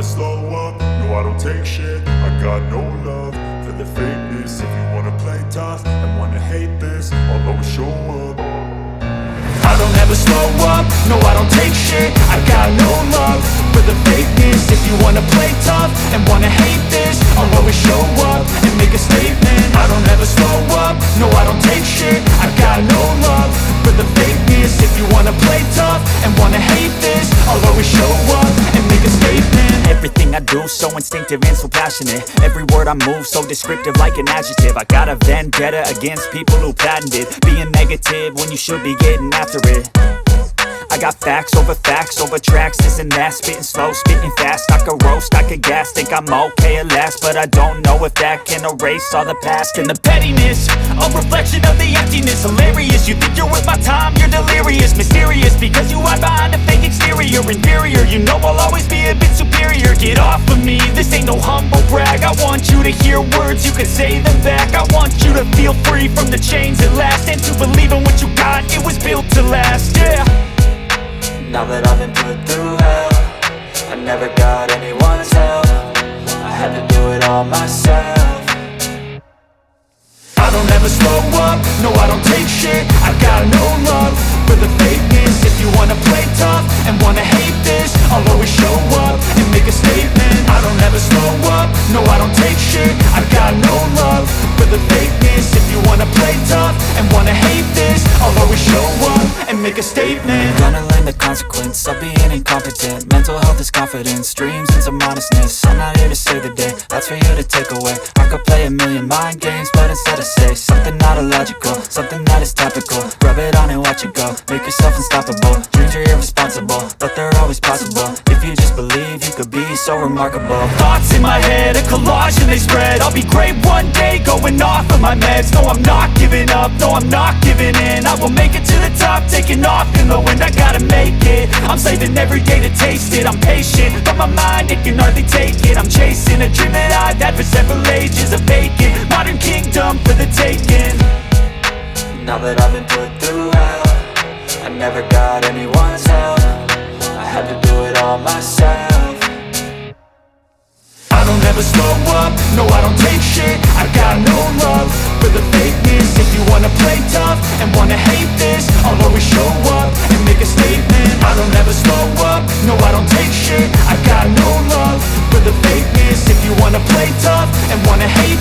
slow up, no I don't take shit. I got no love for the fakeness. If you wanna play tough and wanna hate this, I'll always show up. I don't ever slow up, no I don't take shit. I got no love for the fakeness. If you wanna play tough and wanna hate this, I'll always show up and make a statement. I don't ever slow up, no I don't take shit. I got no love for the fakeness. If you wanna play tough and wanna hate this, I'll always show up and make a statement. Everything I do so instinctive and so passionate. Every word I move so descriptive like an adjective. I got a vendetta against people who patented being negative when you should be getting after it. I got facts over tracks, this and that. Spitting slow, spitting fast, I could roast, I could gas. Think I'm okay at last, but I don't know if that can erase all the past. And the pettiness, a reflection of the emptiness. Hilarious, you think you're worth my time, you're delirious. Mysterious, because you hide behind a fake exterior. Inferior, you know I'll always be a bit superior. Get off of me, this ain't no humble brag. I want you to hear words, you can say them back. I want you to feel free from the chains at last, and to believe in what you got, it was built to last, yeah. Now that I've been put through hell, I never got anyone's help. I had to do it all myself. I don't ever slow up, no I don't take shit. I got no love for the fakeness. If you wanna play tough and wanna hate this, I'll always show up and make a statement. I don't ever slow up, no I don't take shit. I got no love for the fakeness. If you wanna play tough and wanna hate this, I'll always show up and make a statement. Gonna learn the consequence of being incompetent. Mental health is confidence, dreams and some honestness. I'm not here to save the day, that's for you to take away. I could play a million mind games, but instead I say something not illogical, something that is topical. Rub it on and watch it go, make yourself unstoppable. Dreams are irresponsible, but they're always possible. If you just believe, you could be so remarkable. Thoughts in my head, a collage and they spread. I'll be great one day, going off of my meds. No, I'm not giving up, no, I'm not giving in. I will make it to the top, taking off in the wind. I gotta make it, I'm saving every day to taste it. I'm patient, but my mind, it can hardly take it. I'm chasing a dream that I've had for several ages. A vacant, modern kingdom for the taking. Now that I've been put through hell, I never got anyone's help. I had to do it all myself. I don't ever slow up, no I don't take shit. I got no love for the fakeness. If you wanna play tough and wanna hate this, I'll always show up and make a statement. I don't ever slow up, no I don't take shit. I got no love for the fakeness. If you wanna play tough and wanna hate